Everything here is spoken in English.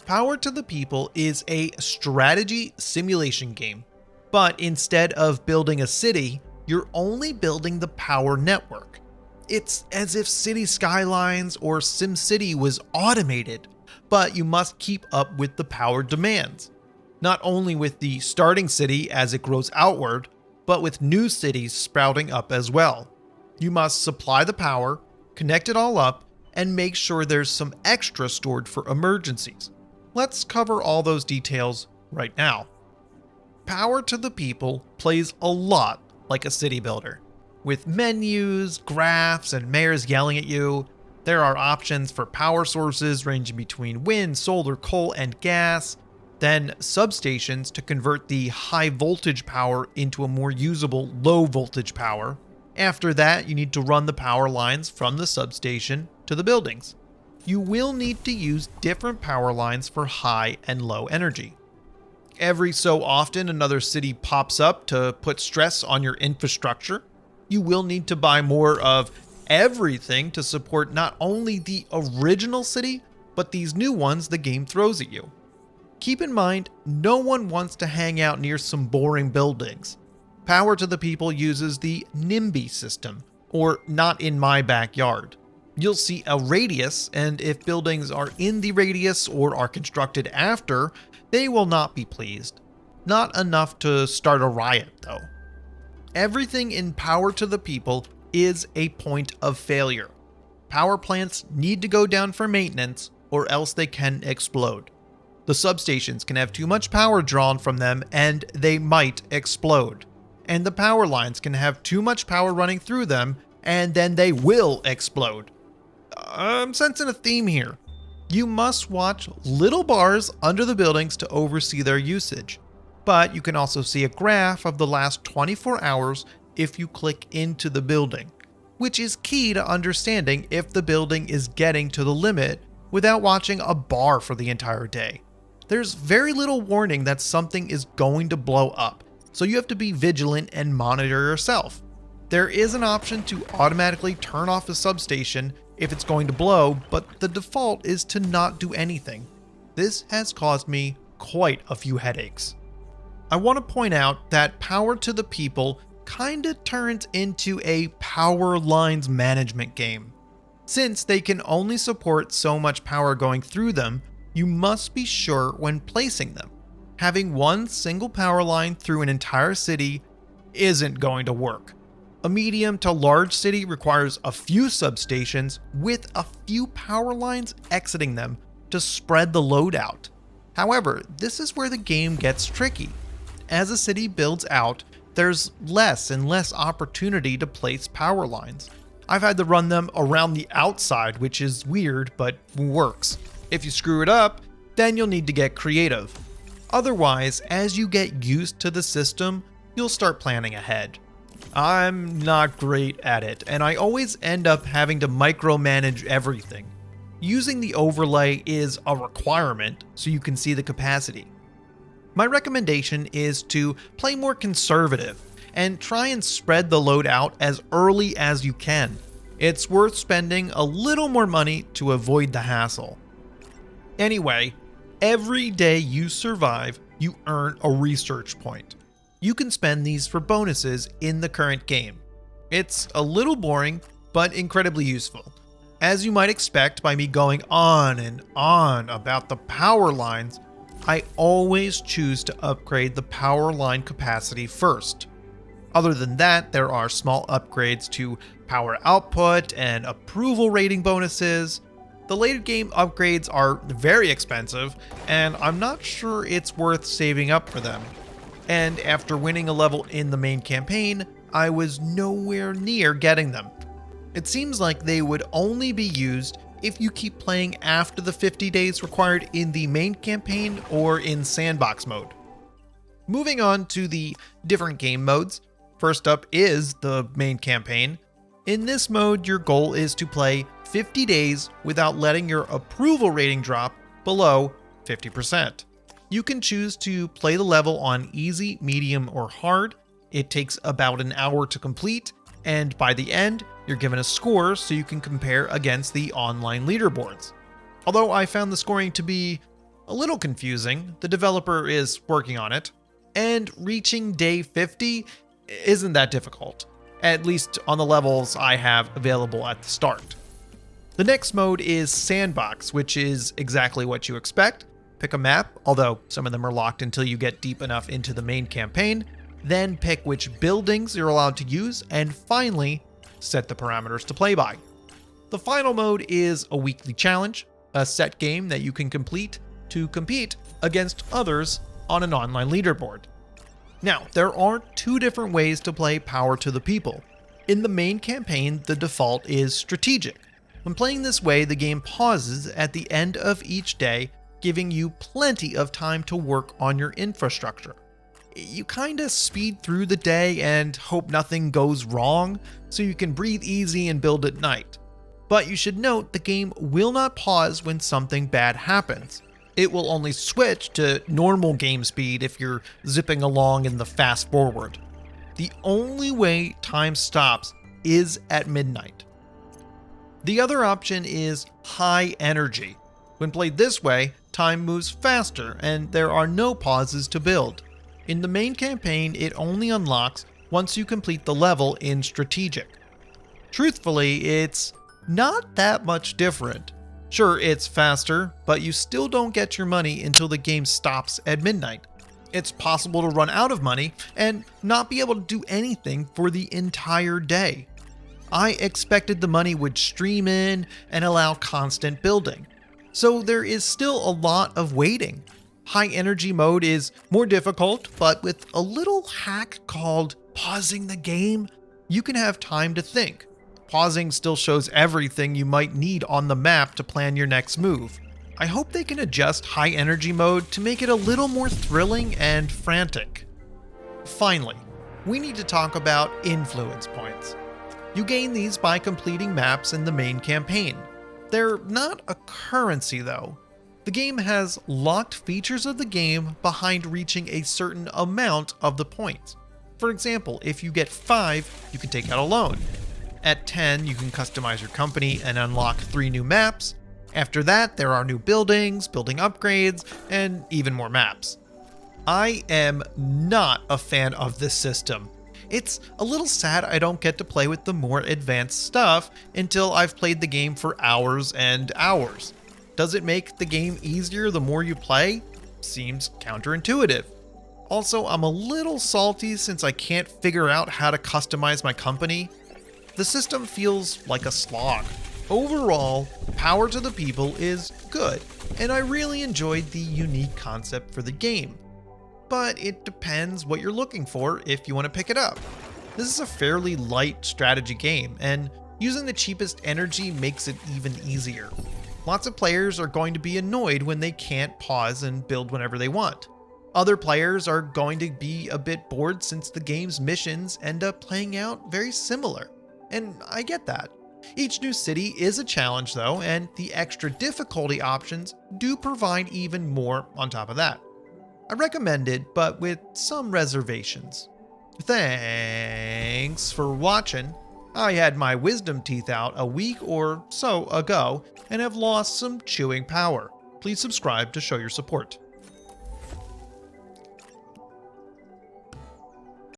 Power to the People is a strategy simulation game, but instead of building a city, you're only building the power network. It's as if City Skylines or SimCity was automated, but you must keep up with the power demands. Not only with the starting city as it grows outward, but with new cities sprouting up as well. You must supply the power, connect it all up, and make sure there's some extra stored for emergencies. Let's cover all those details right now. Power to the People plays a lot like a city builder. With menus, graphs, and mayors yelling at you, there are options for power sources ranging between wind, solar, coal, and gas, then substations to convert the high voltage power into a more usable low voltage power. After that, you need to run the power lines from the substation to the buildings. You will need to use different power lines for high and low energy. Every so often, another city pops up to put stress on your infrastructure. You will need to buy more of everything to support not only the original city, but these new ones the game throws at you. Keep in mind, no one wants to hang out near some boring buildings. Power to the People uses the NIMBY system, or not in my backyard. You'll see a radius, and if buildings are in the radius or are constructed after, they will not be pleased. Not enough to start a riot, though. Everything in Power to the People is a point of failure. Power plants need to go down for maintenance, or else they can explode. The substations can have too much power drawn from them, and they might explode. And the power lines can have too much power running through them, and then they will explode. I'm sensing a theme here. You must watch little bars under the buildings to oversee their usage. But you can also see a graph of the last 24 hours if you click into the building, which is key to understanding if the building is getting to the limit without watching a bar for the entire day. There's very little warning that something is going to blow up, so you have to be vigilant and monitor yourself. There is an option to automatically turn off a substation if it's going to blow, but the default is to not do anything. This has caused me quite a few headaches. I want to point out that Power to the People kinda turns into a power lines management game. Since they can only support so much power going through them, you must be sure when placing them. Having one single power line through an entire city isn't going to work. A medium to large city requires a few substations with a few power lines exiting them to spread the load out. However, this is where the game gets tricky. As a city builds out, there's less and less opportunity to place power lines. I've had to run them around the outside, which is weird, but works. If you screw it up, then you'll need to get creative. Otherwise, as you get used to the system, you'll start planning ahead. I'm not great at it, and I always end up having to micromanage everything. Using the overlay is a requirement so you can see the capacity. My recommendation is to play more conservative and try and spread the load out as early as you can. It's worth spending a little more money to avoid the hassle. Anyway, every day you survive, you earn a research point. You can spend these for bonuses in the current game. It's a little boring, but incredibly useful. As you might expect by me going on and on about the power lines, I always choose to upgrade the power line capacity first. Other than that, there are small upgrades to power output and approval rating bonuses. The later game upgrades are very expensive, and I'm not sure it's worth saving up for them. And after winning a level in the main campaign, I was nowhere near getting them. It seems like they would only be used if you keep playing after the 50 days required in the main campaign or in sandbox mode. Moving on to the different game modes, first up is the main campaign. In this mode, your goal is to play 50 days without letting your approval rating drop below 50%. You can choose to play the level on easy, medium, or hard. It takes about an hour to complete, and by the end, you're given a score so you can compare against the online leaderboards. Although I found the scoring to be A little confusing, the developer is working on it, and reaching day 50 isn't that difficult, at least on the levels I have available at the start. The next mode is Sandbox, which is exactly what you expect. Pick a map, although some of them are locked until you get deep enough into the main campaign, then pick which buildings you're allowed to use, and finally, set the parameters to play by. The final mode is a weekly challenge, a set game that you can complete to compete against others on an online leaderboard. Now, there are two different ways to play Power to the People. In the main campaign, the default is strategic. When playing this way, the game pauses at the end of each day, giving you plenty of time to work on your infrastructure. You kinda speed through the day and hope nothing goes wrong, so you can breathe easy and build at night. But you should note the game will not pause when something bad happens. It will only switch to normal game speed if you're zipping along in the fast forward. The only way time stops is at midnight. The other option is high energy. When played this way, time moves faster and there are no pauses to build. In the main campaign, it only unlocks once you complete the level in strategic. Truthfully, it's not that much different. Sure, it's faster, but you still don't get your money until the game stops at midnight. It's possible to run out of money and not be able to do anything for the entire day. I expected the money would stream in and allow constant building. So there is still a lot of waiting. High energy mode is more difficult, but with a little hack called pausing the game, you can have time to think. Pausing still shows everything you might need on the map to plan your next move. I hope they can adjust high energy mode to make it a little more thrilling and frantic. Finally, we need to talk about influence points. You gain these by completing maps in the main campaign. They're not a currency though. The game has locked features of the game behind reaching a certain amount of the points. For example, if you get 5, you can take out a loan. At 10, you can customize your company and unlock 3 new maps. After that, there are new buildings, building upgrades, and even more maps. I am not a fan of this system. It's a little sad I don't get to play with the more advanced stuff until I've played the game for hours and hours. Does it make the game easier the more you play? Seems counterintuitive. Also, I'm a little salty since I can't figure out how to customize my company. The system feels like a slog. Overall, Power to the People is good, and I really enjoyed the unique concept for the game. But it depends what you're looking for if you want to pick it up. This is a fairly light strategy game, and using the cheapest energy makes it even easier. Lots of players are going to be annoyed when they can't pause and build whenever they want. Other players are going to be a bit bored since the game's missions end up playing out very similar. And I get that. Each new city is a challenge though, and the extra difficulty options do provide even more on top of that. I recommend it, but with some reservations. Thanks for watching. I had my wisdom teeth out a week or so ago and have lost some chewing power. Please subscribe to show your support.